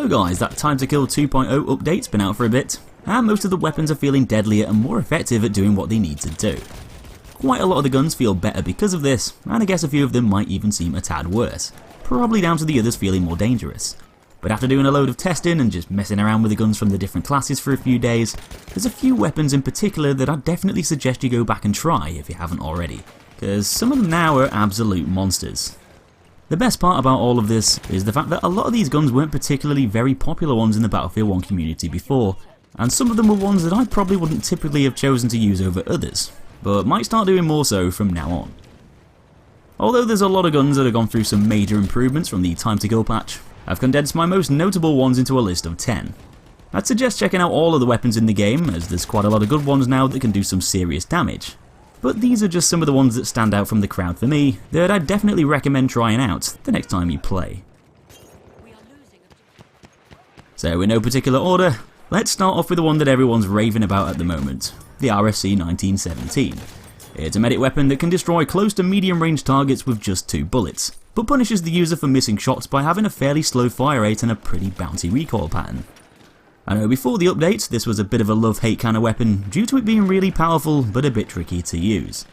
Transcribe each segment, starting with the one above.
So guys, that Time to Kill 2.0 update's been out for a bit, and most of the weapons are feeling deadlier and more effective at doing what they need to do. Quite a lot of the guns feel better because of this, and I guess a few of them might even seem a tad worse, probably down to the others feeling more dangerous. But after doing a load of testing and just messing around with the guns from the different classes for a few days, there's a few weapons in particular that I'd definitely suggest you go back and try if you haven't already, because some of them now are absolute monsters. The best part about all of this is the fact that a lot of these guns weren't particularly very popular ones in the Battlefield 1 community before, and some of them were ones that I probably wouldn't typically have chosen to use over others, but might start doing more so from now on. Although there's a lot of guns that have gone through some major improvements from the Time to Kill patch, I've condensed my most notable ones into a list of 10. I'd suggest checking out all of the weapons in the game, as there's quite a lot of good ones now that can do some serious damage. But these are just some of the ones that stand out from the crowd for me, that I'd definitely recommend trying out the next time you play. So in no particular order, let's start off with the one that everyone's raving about at the moment, the RFC 1917. It's a medic weapon that can destroy close to medium range targets with just 2 bullets, but punishes the user for missing shots by having a fairly slow fire rate and a pretty bouncy recoil pattern. I know before the update this was a bit of a love-hate kind of weapon due to it being really powerful but a bit tricky to use.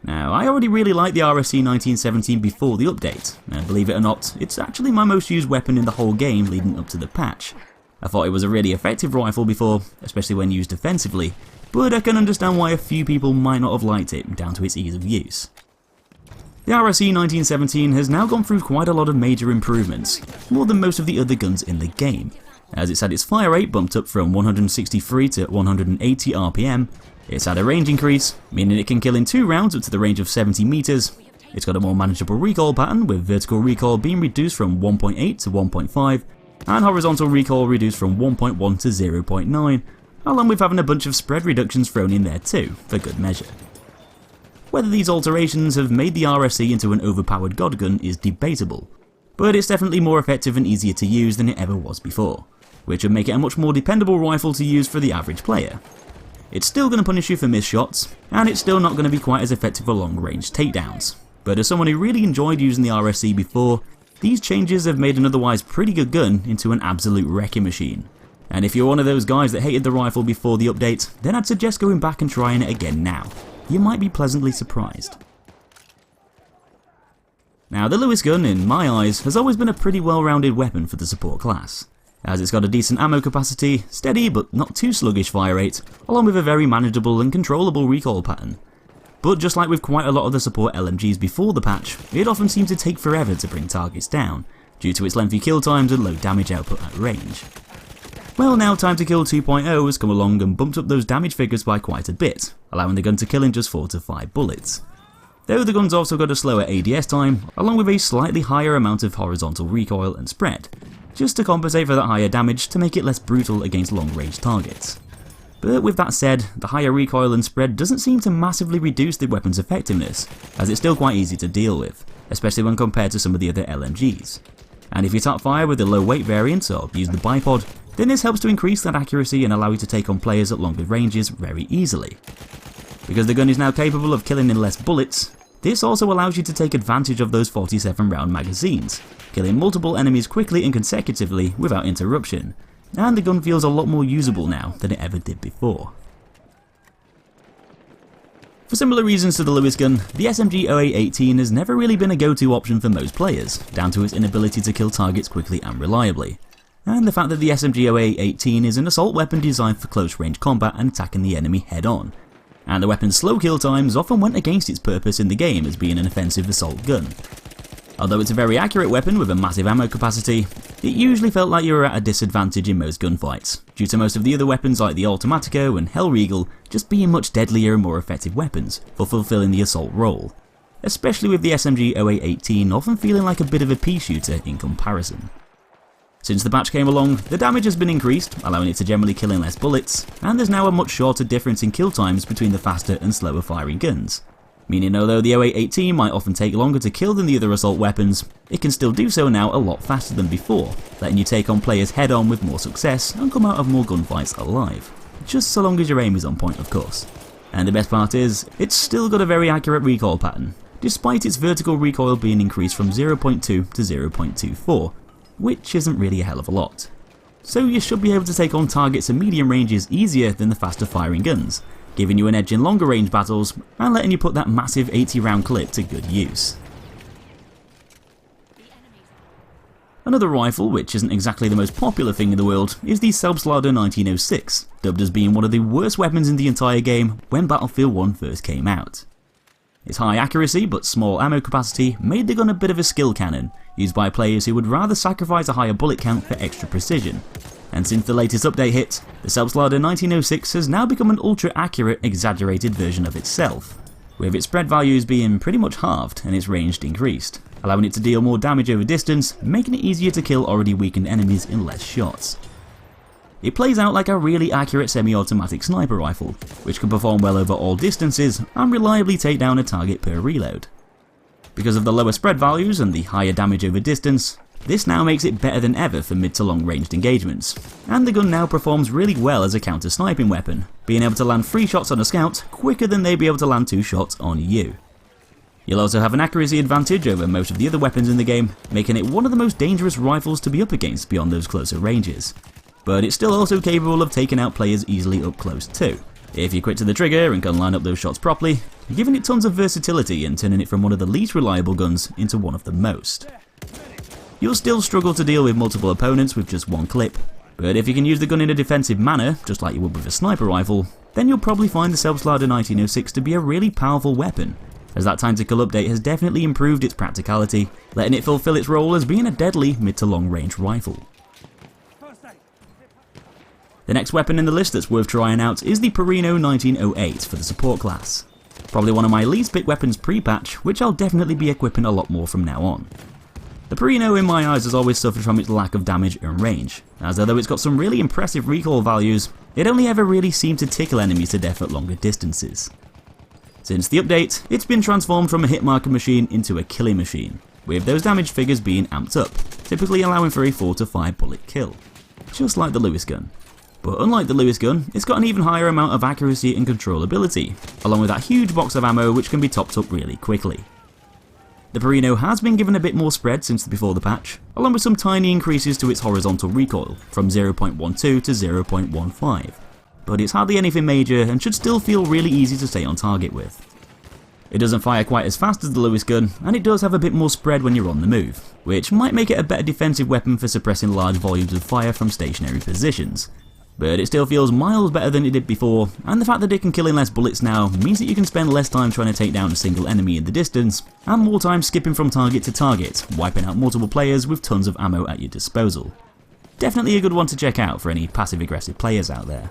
Now I already really liked the RFC 1917 before the update, and believe it or not, it's actually my most used weapon in the whole game leading up to the patch. I thought it was a really effective rifle before, especially when used defensively, but I can understand why a few people might not have liked it down to its ease of use. The RFC 1917 has now gone through quite a lot of major improvements, more than most of the other guns in the game, as it's had its fire rate bumped up from 163 to 180 RPM, it's had a range increase, meaning it can kill in 2 rounds up to the range of 70 meters, it's got a more manageable recoil pattern with vertical recoil being reduced from 1.8 to 1.5, and horizontal recoil reduced from 1.1 to 0.9, along with having a bunch of spread reductions thrown in there too, for good measure. Whether these alterations have made the RFC into an overpowered god gun is debatable, but it's definitely more effective and easier to use than it ever was before, which would make it a much more dependable rifle to use for the average player. It's still going to punish you for missed shots, and it's still not going to be quite as effective for long range takedowns, but as someone who really enjoyed using the RFC before, these changes have made an otherwise pretty good gun into an absolute wrecking machine. And if you're one of those guys that hated the rifle before the update, then I'd suggest going back and trying it again now. You might be pleasantly surprised. Now the Lewis gun, in my eyes, has always been a pretty well-rounded weapon for the support class, as it's got a decent ammo capacity, steady but not too sluggish fire rate, along with a very manageable and controllable recoil pattern. But just like with quite a lot of the support LMGs before the patch, it often seemed to take forever to bring targets down, due to its lengthy kill times and low damage output at range. Well, now Time to Kill 2.0 has come along and bumped up those damage figures by quite a bit, allowing the gun to kill in just 4 to 5 bullets. Though the gun's also got a slower ADS time, along with a slightly higher amount of horizontal recoil and spread, just to compensate for that higher damage to make it less brutal against long-range targets. But with that said, the higher recoil and spread doesn't seem to massively reduce the weapon's effectiveness, as it's still quite easy to deal with, especially when compared to some of the other LMGs. And if you tap fire with the low weight variant or use the bipod, then this helps to increase that accuracy and allow you to take on players at longer ranges very easily. Because the gun is now capable of killing in less bullets, this also allows you to take advantage of those 47 round magazines, killing multiple enemies quickly and consecutively without interruption, and the gun feels a lot more usable now than it ever did before. For similar reasons to the Lewis gun, the SMG 0818 has never really been a go-to option for most players, down to its inability to kill targets quickly and reliably, and the fact that the SMG 0818 is an assault weapon designed for close range combat and attacking the enemy head on, and the weapon's slow kill times often went against its purpose in the game as being an offensive assault gun. Although it's a very accurate weapon with a massive ammo capacity, it usually felt like you were at a disadvantage in most gunfights, due to most of the other weapons like the Automatico and Hellriegel just being much deadlier and more effective weapons for fulfilling the assault role, especially with the SMG 0818 often feeling like a bit of a pea shooter in comparison. Since the patch came along, the damage has been increased, allowing it to generally kill in less bullets, and there's now a much shorter difference in kill times between the faster and slower firing guns. Meaning although the 0818 might often take longer to kill than the other assault weapons, it can still do so now a lot faster than before, letting you take on players head on with more success and come out of more gunfights alive. Just so long as your aim is on point, of course. And the best part is, it's still got a very accurate recoil pattern, despite its vertical recoil being increased from 0.2 to 0.24, which isn't really a hell of a lot. so you should be able to take on targets at medium ranges easier than the faster firing guns, giving you an edge in longer range battles and letting you put that massive 80 round clip to good use. Another rifle, which isn't exactly the most popular thing in the world, is the Selbstlader 1906, dubbed as being one of the worst weapons in the entire game when Battlefield 1 first came out. Its high accuracy but small ammo capacity made the gun a bit of a skill cannon, used by players who would rather sacrifice a higher bullet count for extra precision. And since the latest update hit, the Selbstlader 1906 has now become an ultra accurate, exaggerated version of itself, with its spread values being pretty much halved and its range increased, allowing it to deal more damage over distance, making it easier to kill already weakened enemies in less shots. It plays out like a really accurate semi-automatic sniper rifle, which can perform well over all distances and reliably take down a target per reload. Because of the lower spread values and the higher damage over distance, this now makes it better than ever for mid to long ranged engagements, and the gun now performs really well as a counter sniping weapon, being able to land 3 shots on a scout quicker than they'd be able to land 2 shots on you. You'll also have an accuracy advantage over most of the other weapons in the game, making it one of the most dangerous rifles to be up against beyond those closer ranges. But it's still also capable of taking out players easily up close too, if you're quick to the trigger and can line up those shots properly, giving it tons of versatility and turning it from one of the least reliable guns into one of the most. You'll still struggle to deal with multiple opponents with just one clip, but if you can use the gun in a defensive manner, just like you would with a sniper rifle, then you'll probably find the Selbstlader 1906 to be a really powerful weapon, as that tactical update has definitely improved its practicality, letting it fulfill its role as being a deadly mid to long range rifle. The next weapon in the list that's worth trying out is the Perino 1908 for the support class. Probably one of my least picked weapons pre-patch, which I'll definitely be equipping a lot more from now on. The Perino in my eyes has always suffered from its lack of damage and range, as although it's got some really impressive recoil values, it only ever really seemed to tickle enemies to death at longer distances. Since the update, it's been transformed from a hit marker machine into a killing machine, with those damage figures being amped up, typically allowing for a 4 to 5 bullet kill, just like the Lewis gun. But unlike the Lewis gun, it's got an even higher amount of accuracy and controllability, along with that huge box of ammo which can be topped up really quickly. The Perino has been given a bit more spread since before the patch, along with some tiny increases to its horizontal recoil, from 0.12 to 0.15, but it's hardly anything major and should still feel really easy to stay on target with. It doesn't fire quite as fast as the Lewis gun, and it does have a bit more spread when you're on the move, which might make it a better defensive weapon for suppressing large volumes of fire from stationary positions. But it still feels miles better than it did before, and the fact that it can kill in less bullets now means that you can spend less time trying to take down a single enemy in the distance, and more time skipping from target to target, wiping out multiple players with tons of ammo at your disposal. Definitely a good one to check out for any passive-aggressive players out there.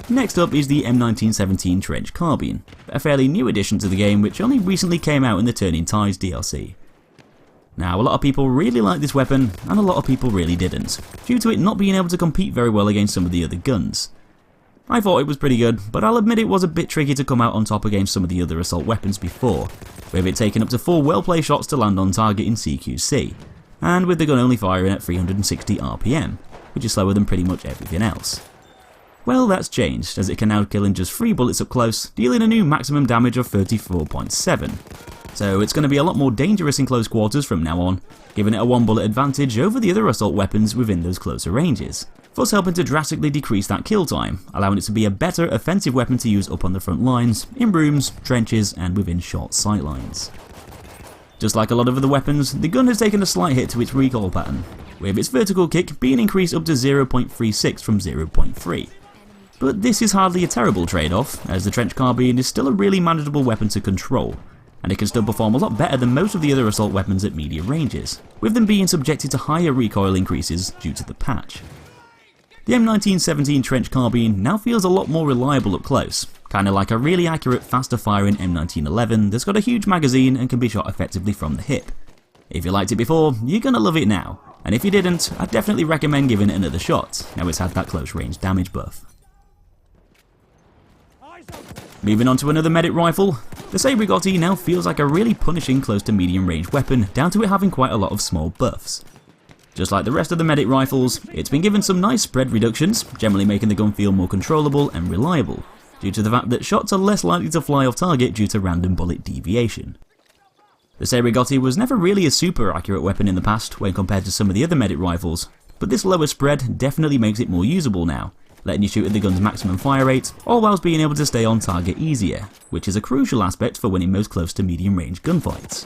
Next up is the M1917 Trench Carbine, a fairly new addition to the game which only recently came out in the Turning Tides DLC. Now, a lot of people really liked this weapon, and a lot of people really didn't, due to it not being able to compete very well against some of the other guns. I thought it was pretty good, but I'll admit it was a bit tricky to come out on top against some of the other assault weapons before, with it taking up to 4 well-placed shots to land on target in CQC, and with the gun only firing at 360 RPM, which is slower than pretty much everything else. Well, that's changed, as it can now kill in just 3 bullets up close, dealing a new maximum damage of 34.7. So it's going to be a lot more dangerous in close quarters from now on, giving it a 1 bullet advantage over the other assault weapons within those closer ranges, thus helping to drastically decrease that kill time, allowing it to be a better offensive weapon to use up on the front lines, in rooms, trenches and within short sight lines. Just like a lot of other weapons, the gun has taken a slight hit to its recoil pattern, with its vertical kick being increased up to 0.36 from 0.3. But this is hardly a terrible trade-off, as the Trench Carbine is still a really manageable weapon to control, and it can still perform a lot better than most of the other assault weapons at medium ranges, with them being subjected to higher recoil increases due to the patch. The M1917 Trench Carbine now feels a lot more reliable up close, kinda like a really accurate faster firing M1911 that's got a huge magazine and can be shot effectively from the hip. If you liked it before, you're gonna love it now, and if you didn't, I'd definitely recommend giving it another shot, now it's had that close range damage buff. Moving on to another medic rifle, the Cei-Rigotti now feels like a really punishing close to medium range weapon, down to it having quite a lot of small buffs. Just like the rest of the medic rifles, it's been given some nice spread reductions, generally making the gun feel more controllable and reliable, due to the fact that shots are less likely to fly off target due to random bullet deviation. The Cei-Rigotti was never really a super accurate weapon in the past when compared to some of the other medic rifles, but this lower spread definitely makes it more usable now, letting you shoot at the gun's maximum fire rate, all whilst being able to stay on target easier, which is a crucial aspect for winning most close to medium range gunfights.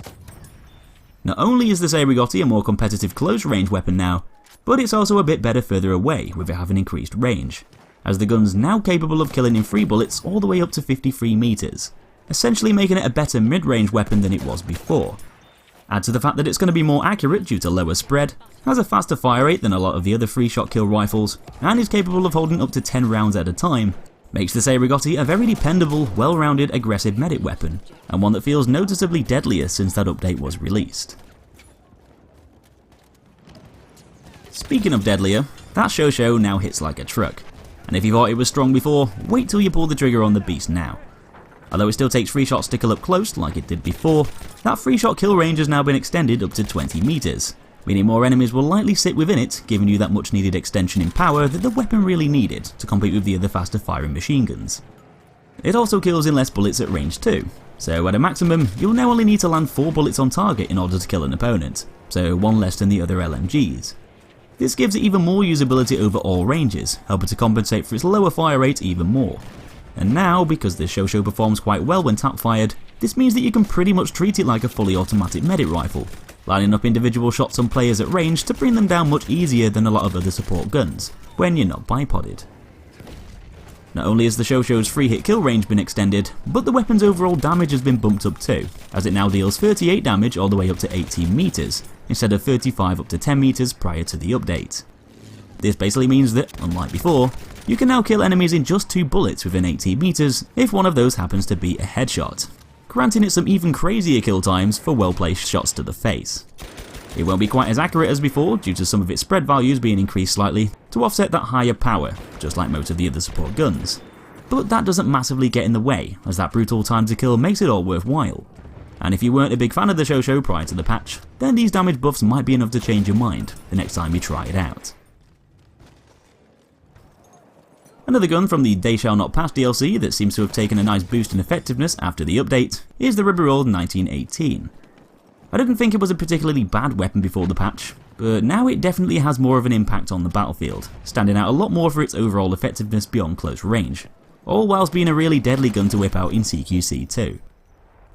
Not only is the Cei-Rigotti a more competitive close range weapon now, but it's also a bit better further away with it having increased range, as the gun's now capable of killing in 3 bullets all the way up to 53 meters, essentially making it a better mid-range weapon than it was before. Add to the fact that it's going to be more accurate due to lower spread, has a faster fire rate than a lot of the other 3-shot kill rifles, and is capable of holding up to 10 rounds at a time, makes the Cei-Rigotti a very dependable, well-rounded, aggressive medic weapon, and one that feels noticeably deadlier since that update was released. Speaking of deadlier, that Chauchat now hits like a truck, and if you thought it was strong before, wait till you pull the trigger on the beast now. Although it still takes 3 shots to kill up close like it did before, that 3-shot kill range has now been extended up to 20 meters, meaning more enemies will likely sit within it, giving you that much needed extension in power that the weapon really needed to compete with the other faster firing machine guns. It also kills in less bullets at range too, so at a maximum you'll now only need to land 4 bullets on target in order to kill an opponent, so 1 less than the other LMGs. This gives it even more usability over all ranges, helping to compensate for its lower fire rate even more. And now, because the Chauchat performs quite well when tap fired, this means that you can pretty much treat it like a fully automatic medic rifle, lining up individual shots on players at range to bring them down much easier than a lot of other support guns, when you're not bipodded. Not only has the Chauchat's 3-hit kill range been extended, but the weapon's overall damage has been bumped up too, as it now deals 38 damage all the way up to 18 meters, instead of 35 up to 10 meters prior to the update. This basically means that, unlike before, you can now kill enemies in just 2 bullets within 18 meters if one of those happens to be a headshot, granting it some even crazier kill times for well-placed shots to the face. It won't be quite as accurate as before due to some of its spread values being increased slightly to offset that higher power, just like most of the other support guns. But that doesn't massively get in the way, as that brutal time to kill makes it all worthwhile. And if you weren't a big fan of the Chauchat prior to the patch, then these damage buffs might be enough to change your mind the next time you try it out. Another gun from the They Shall Not Pass DLC that seems to have taken a nice boost in effectiveness after the update is the Ribeyrolles 1918. I didn't think it was a particularly bad weapon before the patch, but now it definitely has more of an impact on the battlefield, standing out a lot more for its overall effectiveness beyond close range, all whilst being a really deadly gun to whip out in CQC too.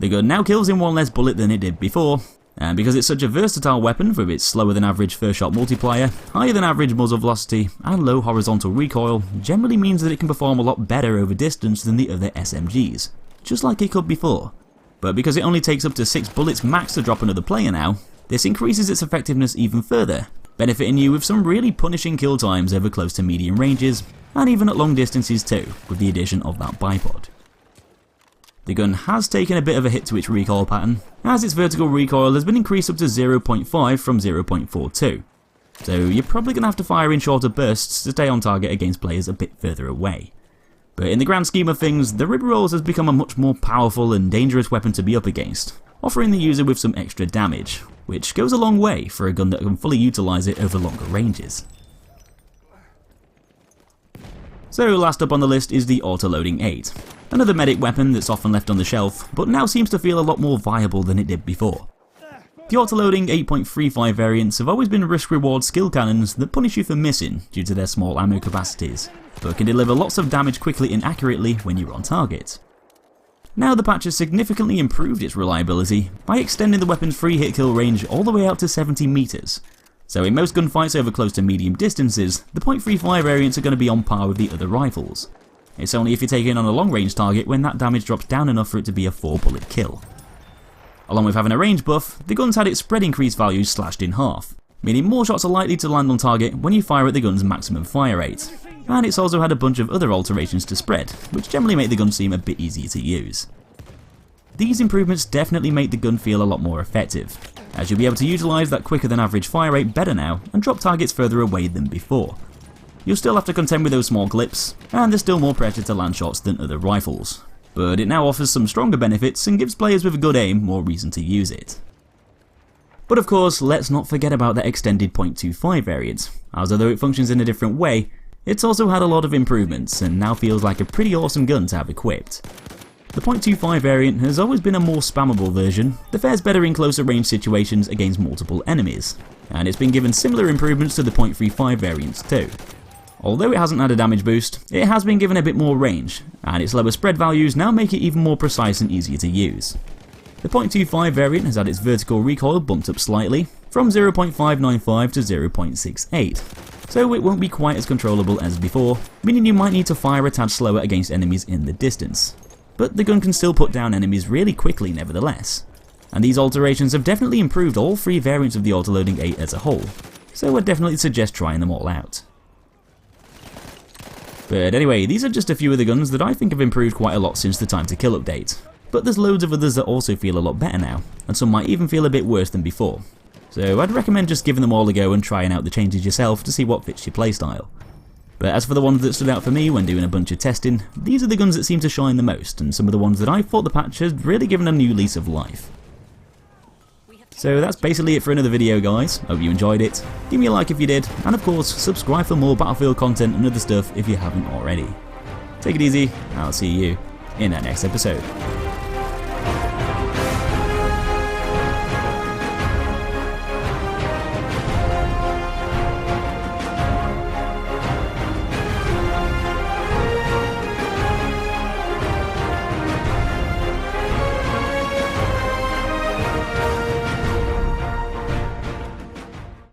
The gun now kills in 1 less bullet than it did before, and because it's such a versatile weapon with its slower than average first shot multiplier, higher than average muzzle velocity, and low horizontal recoil, generally means that it can perform a lot better over distance than the other SMGs, just like it could before. But because it only takes up to 6 bullets max to drop another player now, this increases its effectiveness even further, benefiting you with some really punishing kill times over close to medium ranges, and even at long distances too, with the addition of that bipod. The gun has taken a bit of a hit to its recoil pattern, as its vertical recoil has been increased up to 0.5 from 0.42, so you're probably going to have to fire in shorter bursts to stay on target against players a bit further away. But in the grand scheme of things, the Ribeyrolles has become a much more powerful and dangerous weapon to be up against, offering the user with some extra damage, which goes a long way for a gun that can fully utilise it over longer ranges. So last up on the list is the Autoloading 8. Another medic weapon that's often left on the shelf, but now seems to feel a lot more viable than it did before. The Autoloading 8.35 variants have always been risk-reward skill cannons that punish you for missing due to their small ammo capacities, but can deliver lots of damage quickly and accurately when you're on target. Now the patch has significantly improved its reliability by extending the weapon's 3-hit kill range all the way out to 70 meters. So in most gunfights over close to medium distances, the .35 variants are going to be on par with the other rifles. It's only if you're taking on a long range target when that damage drops down enough for it to be a 4-bullet kill. Along with having a range buff, the gun's had its spread increase values slashed in half, meaning more shots are likely to land on target when you fire at the gun's maximum fire rate. And it's also had a bunch of other alterations to spread, which generally make the gun seem a bit easier to use. These improvements definitely make the gun feel a lot more effective, as you'll be able to utilise that quicker than average fire rate better now and drop targets further away than before. You'll still have to contend with those small clips, and there's still more pressure to land shots than other rifles, but it now offers some stronger benefits and gives players with a good aim more reason to use it. But of course, let's not forget about the extended .25 variant, as although it functions in a different way, it's also had a lot of improvements and now feels like a pretty awesome gun to have equipped. The .25 variant has always been a more spammable version that fares better in closer range situations against multiple enemies, and it's been given similar improvements to the .35 variants too. Although it hasn't had a damage boost, it has been given a bit more range, and its lower spread values now make it even more precise and easier to use. The .25 variant has had its vertical recoil bumped up slightly, from 0.595 to 0.68, so it won't be quite as controllable as before, meaning you might need to fire a tad slower against enemies in the distance. But the gun can still put down enemies really quickly nevertheless. And these alterations have definitely improved all three variants of the Autoloading 8 as a whole, so I'd definitely suggest trying them all out. But anyway, these are just a few of the guns that I think have improved quite a lot since the Time to Kill update. But there's loads of others that also feel a lot better now, and some might even feel a bit worse than before. So I'd recommend just giving them all a go and trying out the changes yourself to see what fits your playstyle. But as for the ones that stood out for me when doing a bunch of testing, these are the guns that seem to shine the most, and some of the ones that I thought the patch has really given a new lease of life. So that's basically it for another video, guys. Hope you enjoyed it. Give me a like if you did, and of course subscribe for more Battlefield content and other stuff if you haven't already. Take it easy, and I'll see you in that next episode.